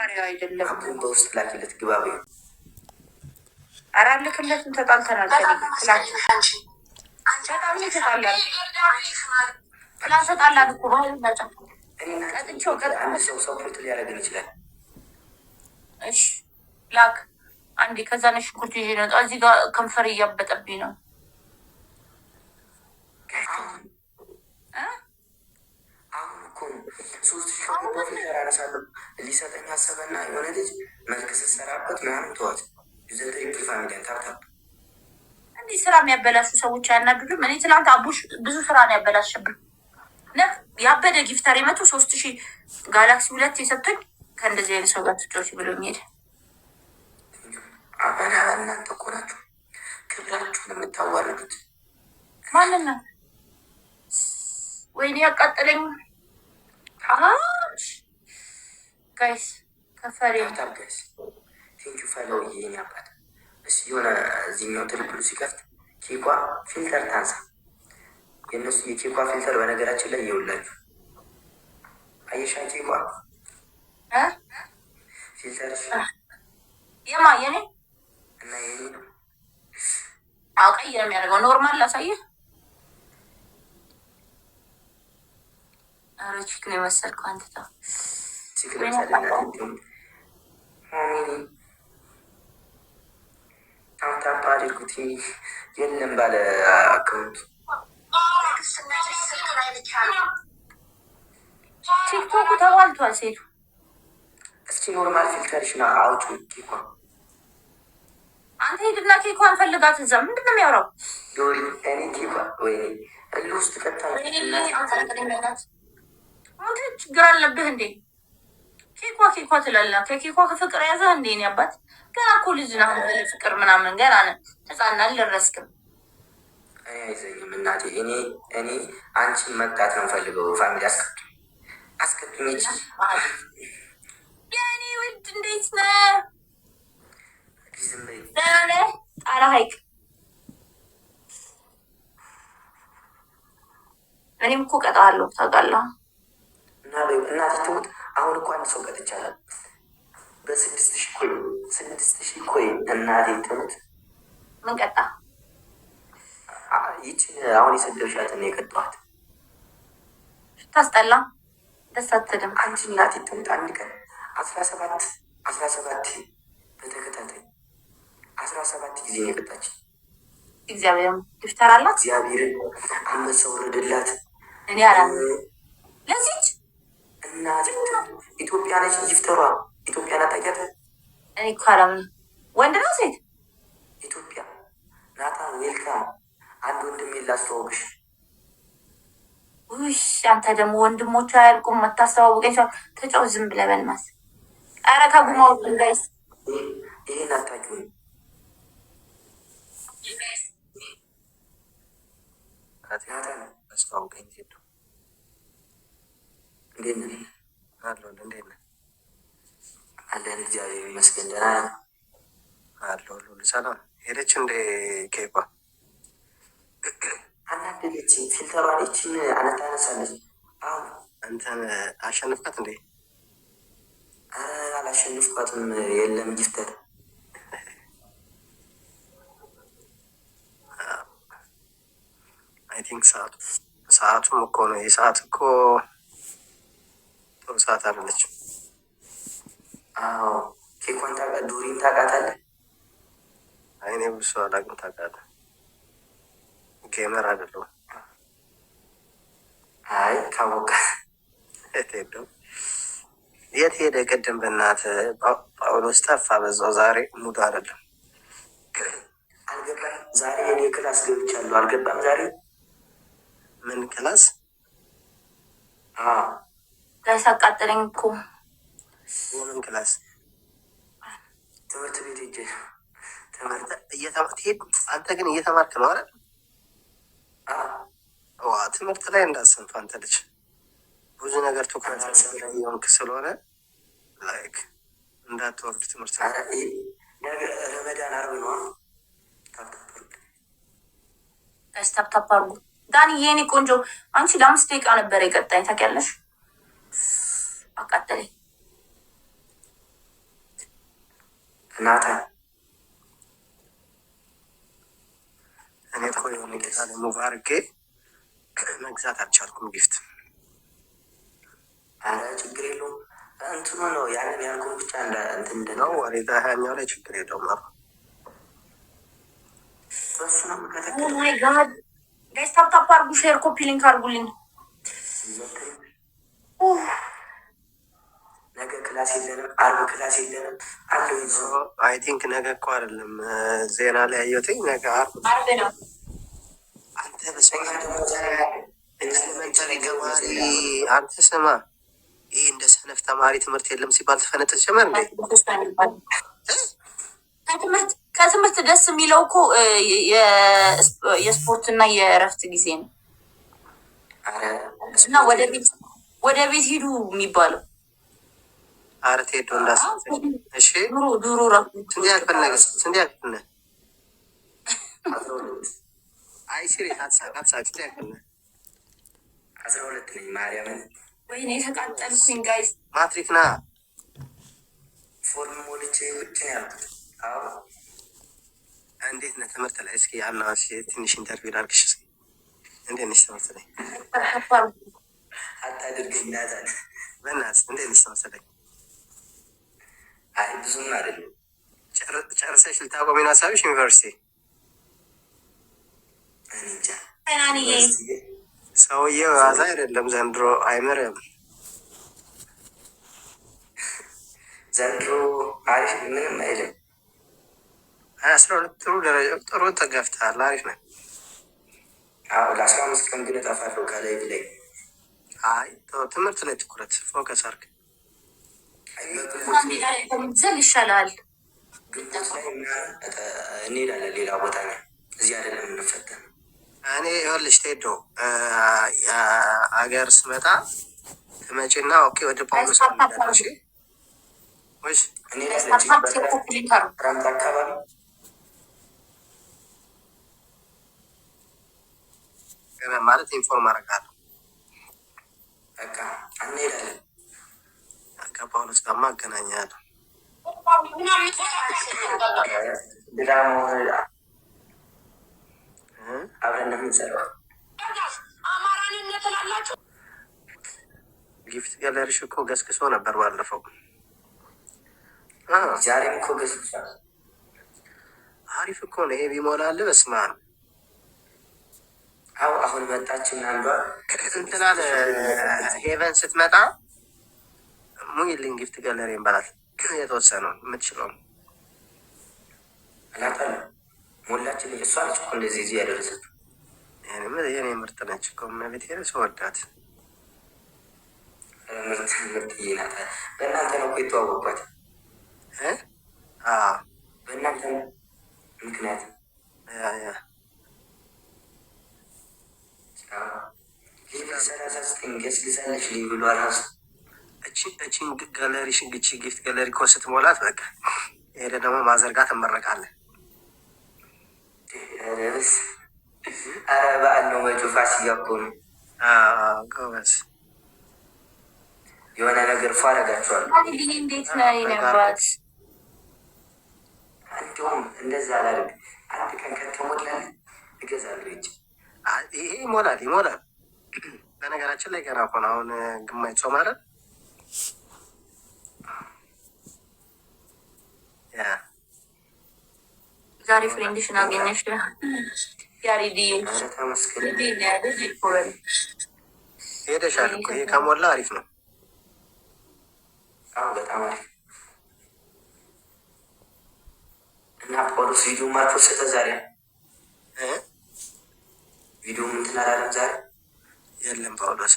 አይደለም አቡን በውስጥ ላኪለት ግባ በይው። ኧረ አልክለትም። ተጣልተናል። በጣም ተጣላን እኮ አንድ ሰው ሰፖርት ሊያደርገን ይችላል። እሺ ላክ አንዴ። ከዛ ነሽ ሽንኩርት ይዤ ነው እዚህ ጋር ከንፈር እያበጠብኝ ነው። አሁን እኮ 3,000 በፊት ያነሳለሁ ሊሰጠኝ አሰበና የሆነ ልጅ መልክ ስትሰራበት ምናምን ተዋት ትሪፕል ፋሚሊያን ታብታብ እንዲህ ስራ የሚያበላሹ ሰዎች አያናዱድም? እኔ ትናንት አቡሽ ብዙ ስራ ነው ያበላሽብን። ያበደ ጊፍተር የመቶ 3,000 ጋላክሲ 2 የሰጡኝ ከእንደዚህ አይነት ሰው ጋር ትጫወች ብሎ የሚሄድ አበላ። እናንተ እኮ ናችሁ ክብራችሁን የምታዋርዱት። ማንን ነው? ወይኔ ያቃጠለኝ። ጋይስ ከፈሬ ጋይስ ቴንኪ ፈለው ይሄን ያባት እስ የሆነ እዚህኛው ትሪፕሉ ሲከፍት ኬኳ ፊልተር ታንሳ። የእነሱ የኬኳ ፊልተር በነገራችን ላይ ይውላችሁ አየሻ ኬኳ ፊልተር የማ የኔ እና የኔ ነው ቀይ የሚያደርገው ኖርማል ላሳየ። ኧረ ቺክን የመሰልከው አንተ ተው። ቺክን መሰለኝ ታፕታፕ አድርጉት። የለም ባለ አካውንት ቲክቶክ ተዋልቷል። ሴቱ እስኪ ኖርማል ፊልተርሽን አውጪ። ኬኳ አንተ ሄድና ኬኳን ፈልጋት። እዛ ምንድን ነው የሚያወራው? ዶሪ እኔ ኬኳ ወይ እልህ ውስጥ ቀጣ። አንተ ችግር አለብህ እንዴ? ኬኳ ትላለህ። ከኬኳ ከፍቅር ያዘ እንዴ? እኔ አባት ገና እኮ ልጅ ነህ ፍቅር ምናምን ገና ህፃን አልደረስክም። እኔ አይዘኝም እናቴ። እኔ አንቺን መቅጣት ነው ፈልገው። ፋሚሊ አስከቱኝ። የእኔ ውድ እንዴት ነህ? ጣራ ሀይቅ እኔም እኮ ቀጣለሁ ታውቃለህ። እናቴ ትሙት። አሁን እኮ አንድ ሰው ቀጥቻለሁ በ6,000 ኮይን እናቴ ትሙት። ምን ቀጣ? ይችን አሁን የሰደብሻትን የቀጣኋት ታስጠላ። ደስ አትልም አንቺ እናቴ ትሙት። አንድ ቀን 17 በተከታታይ 17 ጊዜ ነው የቀጣችን። እግዚአብሔር ይፍጠር አላት። እግዚአብሔርን አንበሳ ወረደላት። እኔ አላም ለዚች እናቴ ኢትዮጵያ ነች ይፍጠሯ። ኢትዮጵያ ናታቂያት። እኔ እኮ አላምንም። ወንድ ነው ሴት? ኢትዮጵያ ናታን ዌልካም። አንድ ወንድም ላስተዋውቅሽ። ውይ አንተ ደግሞ ወንድሞቹ አያልቁም። መታስተዋውቀኝ ሰው ተጫው ዝም ብለህ በልማስ። ኧረ ከጉማው እንዳይስ ይሄን አታውቂውም። ናታን አስተዋውቀኝ። ሴቱ እንዴት ነህ? አለሁልህ። እንዴት ነህ? አለን እግዚአብሔር ይመስገን ደህና ነህ? አለሁልህ። ሰላም ሄደች እንደ ኬኳ አናደደች። ፊልተሯን ይችን አነሳለች። አሁን አንተን አሸንፍካት እንዴ? አላሸንፍኳትም። የለም ጊፍተር አይ ቲንክ ሰዓቱም እኮ ነው። የሰዓት እኮ ጥሩ ሰዓት አይደለችም። አዎ ኬኳን ዶሪን ታውቃታለህ? አይኔ ብሶ አላውቅም። ታውቃለህ? ጌመር አይደለሁም። አይ ካወቀ የት ሄደ? ቅድም በእናትህ ጳውሎስ ጠፋ። በዛው ዛሬ ሙሉ አይደለም። አልገባም። ዛሬ እኔ ክላስ ገብቻለሁ። አልገባም። ዛሬ ምን ክላስ? ጋይስ አቃጠለኝ እኮ። የምን ክላስ? ትምህርት ቤት ሄጄ አንተ ግን እየተማርክ ነው አይደል? ትምህርት ላይ እንዳሰንፍ አንተ ልጅ ብዙ ነገር ትኩረት የሆንክ ስለሆነ ላይክ እንዳትወርድ ትምህርት ረመዳን አርብ ነው። ታፕታፕ አርጉ። ዳኒ የኔ ቆንጆ አንቺ ለ5 ደቂቃ ነበር የቀጣኝ ታውቂያለሽ። አቃጠለኝ። ናታን እኔ እኮ የሆነ ጌታ ሙቭ አድርጌ መግዛት አልቻልኩም ጊፍት። አረ ችግር የለውም እንትኑ ነው ያንን ያልኩን ብቻ እንትን ነው ወሬታ ያኛው ላይ ችግር የለውም። እሱ ነው ኦ ማይ ጋድ ጋይስ ታፕ አርጉ፣ ሼር ኮፒ ሊንክ አርጉልኝ። ነገ ክላስ የለንም፣ አርብ ክላስ የለንም አለው። አይ ቲንክ ነገ እኮ አይደለም ዜና ላይ ያየሁትኝ ነገ አርብ ነው። አንተ በሰኛ ደግሞ ኤሌመንተሪ ተማሪ አንተ ስማ፣ ይህ እንደ ሰነፍ ተማሪ ትምህርት የለም ሲባል ተፈነጥስ ጀመር እንዴ? ከትምህርት ደስ የሚለው እኮ የስፖርትና የእረፍት ጊዜ ነው እና ወደ ቤት ሂዱ የሚባለው። አረ ትሄዱ እንዳስ እሺ ዱሮ ስንት ያክል ነገር ስንት ያክል ነህ? አይ ሲሪየስ አትሳቅ ስንት ያክል ነህ? 12 ነኝ። ማርያምን ወይኔ ተቃጠልኩኝ ጋይስ። ማትሪክ ና ፎርም ሞልቼ ውጭ ነው ያልኩት። አዎ እንዴት ነህ ትምህርት ላይ? እስኪ አናውንስ ትንሽ ኢንተርቪው ላድርግሽ። እስኪ እንዴት ነሽ ትምህርት ላይ? አታድርገኝ ናታን በእናትህ እንዴት ነሽ ትምህርት ላይ? አይ ብዙም አይደለም። ጨርሰሽ ልታቆሚ ነው ሀሳብሽ? ዩኒቨርሲቲ እንጃ። ሰውዬው ዋዛ አይደለም ዘንድሮ አይምርም። ዘንድሮ አሪፍ ምንም አይልም። 12 ጥሩ ደረጃ ጥሩ ተገፍተሃል። አሪፍ ነው። አዎ ለ15 ቀን ግን እጠፋለሁ ከላይ ላይ። አይ ትምህርት ላይ ትኩረት ፎከስ አድርግ። ዘል ይሻላል። ግንቦት ላይ እንሄዳለን ሌላ ቦታ ነው። እዚህ አይደለም የምንፈተነው። እኔ ይኸውልሽ ቴዶ አገር ስመጣ ትመጪና ኦኬ ወደ ጳውሎስ ሚዳሽ ወይስ እኔ ክረምት አካባቢ ማለት ኢንፎርም አደርጋለሁ። በቃ እንሄዳለን። ከጳውሎስ ጋር ማገናኛለሁ። ድራማ አብረን እንደምንሰራው ጊፍት ጋለሪሽ እኮ ገስግሶ ነበር ባለፈው። ዛሬም እኮ ገስግሷል። አሪፍ እኮ ነው ይሄ ቢሞላልህ። በስመ አብ። አዎ አሁን መጣችን አንዷ እንትና ሄቨን ስትመጣ ሙይልኝ ጊፍት ጋለሪን በላት። የተወሰነው የምትችለው እላታለሁ። ሞላችን እሷ ነች እኮ እንደዚህ እዚህ ያደረሰችው። የኔ ምርጥ ነች እኮ መቤት ሰወዳት ምርጥ ናት። በእናንተ ነው እኮ የተዋወቅኳት። በእናንተ ምክንያት ሌላ 39 ገስግሳለች ልኝ ብሎ ራሱ እቺን ጋለሪ ሽግቺ ጊፍት ጋለሪ እኮ ስትሞላት በቃ ሄደ ደግሞ ማዘርጋት እመረቃለን። አረ በዓል ነው መጪው ፋሲካ እኮ ነው። ጎበዝ የሆነ ነገር ፏ አደርጋችኋለሁ። እንዴት ነው ይነባት? እንዲሁም እንደዛ አላደርግ። አንድ ቀን ከተሞላል እገዛለሁ። ይሄ ይሞላል። በነገራችን ላይ ገና እኮ ነው አሁን ግማሽ ጾም አይደል? ዛሬ ፍሬንድሽን አገኘሽ? ያሬዲ ሄደሻል እኮ ይሄ ከሞላ አሪፍ ነው። በጣም አሪፍ እና ጳውሎስ ቪዲዮ ማልፖስተ ዛሬ ቪዲዮ እንትን አላለም ዛሬ የለም ጳውሎስ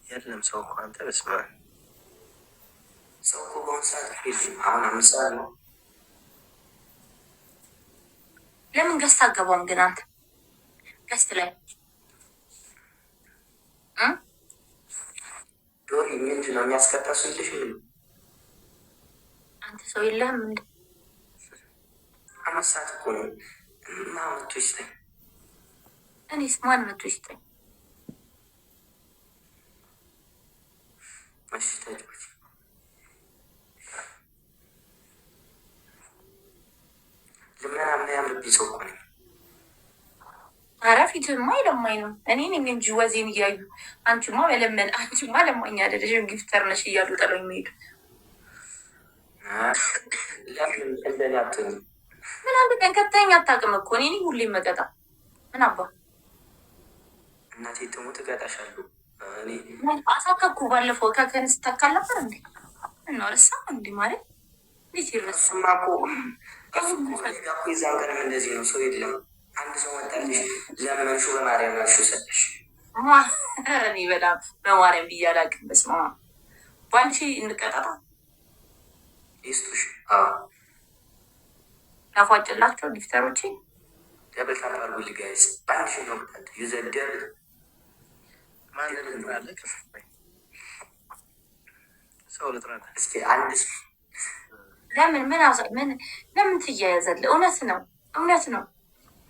የለም ሰው እኮ አንተ በስመ አብ ሰው እኮ በአሁኑ ሰዓት አሁን 5 ሰዓት ነው። ለምን ገዝት አገባም ግን አንተ ገዝት ላይ ዶሪ ምንድን ነው የሚያስቀጣ ሰው የለሽ? አንተ ሰው የለህም እንደ 5 ሰዓት እኮ ነው። ማን መቶ ይስጠኝ? እኔስ ማን መቶ ይስጠኝ? እሺ ተጫወች። ልመና የሚያምርብኝ ሰው እኮ ነኝ። ኧረ ፊትማ የለማኝ ነው። እኔ ነኝ እንጂ ወዜን እያዩ አንቺማ መለመን አንቺማ ለማኝ አይደለሽም ጊፍተር ነሽ እያሉ ጥለው የሚሄዱ ለምን እንደኔ አትሆኝም? ምን አንድ ቀን ከተኛ አታውቅም እኮ እኔ ሁሌ መቀጣ ምን አባ እናቴ ትሙት እቀጣሻለሁ። እኔ አሳከኩ ባለፈው ከከን ስተካል ነበር እንዴ እና ረሳ እንዲ ማለት እንዴት ይረሱማ እኮ የዛን ቀንም እንደዚህ ነው። ሰው የለም አንድ ሰው መጣልሽ ለመንሹ በማርያም አልሹ ሰጠሽ። እኔ በጣም በማርያም ብዬ አላውቅም። በስመ አብ በአንቺ እንቀጣጣ ይስጡሽ። ያፏጭላቸው ጊፍተሮቼ ደብል ታፕ አድርጉልኝ ጋይስ። በአንድ ሺህ ነው ቅጣት ዩዘደብ ሰው ልጥራት እስኪ አንድ ለምን ምን ለምን ትያያዛለህ? እውነት ነው እውነት ነው።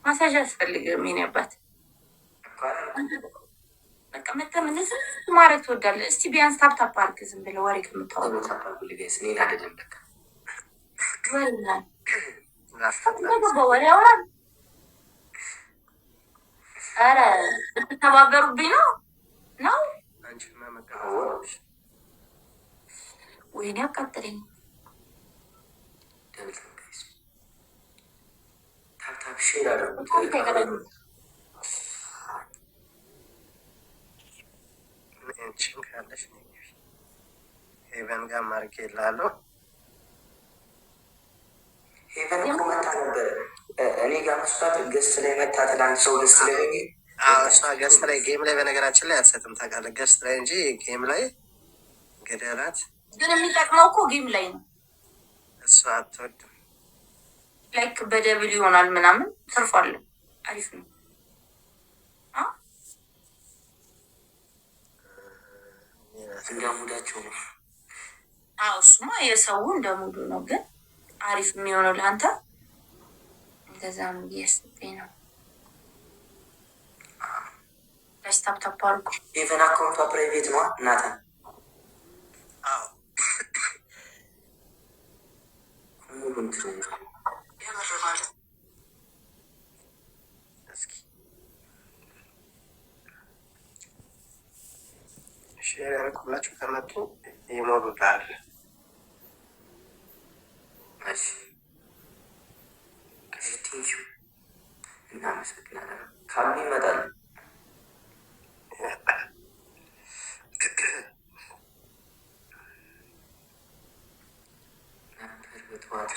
ማሳጅ አያስፈልግም። የእኔ አባት በቃ መተም እንደዚህ ማድረግ ትወዳለህ። እስቲ ቢያንስ ታፕታፕ አድርግ ዝም ብለህ ወሬ ከምታወራ ታፕ አድርጉልኝ ጋይስ። እኔን አይደለም በቃ ወሬ ያወራል። ኧረ ልትተባበሩብኝ ነው ነው ወይኔ አቃጥለኝ። ታፕታፕ ሼር አድርጉት። ካለሽ ሄቨን ጋር ማርኬ ላለሁ ሄቨን እኮ መታ ነበር እኔ ጋር መስራት ገስት ላይ መታ ትላንት ሰው ገስት ላይ ሆኜ እሷ ገስት ላይ ጌም ላይ በነገራችን ላይ አትሰጥም ታውቃለህ። ገስት ላይ እንጂ ጌም ላይ ገደላት። ግን የሚጠቅመው እኮ ጌም ላይ ነው። እሷ አትወድም። ላይክ በደብል ይሆናል ምናምን ትርፋለሁ። አሪፍ ነው። እንደሙዳቸው ነው። እሱማ የሰው እንደሙዱ ነው። ግን አሪፍ የሚሆነው ለአንተ እንደዛም እያስጠኝ ነው። ታፕታፕ አድርጉ። ኢቨን አካውንቷ ፕራይቬት ነው እናተ ሼር ያደረኩላችሁ ከመጡ ይሞሉታል። እናመሰግናለን። ካሉ ይመጣሉ። ነበር በጠዋት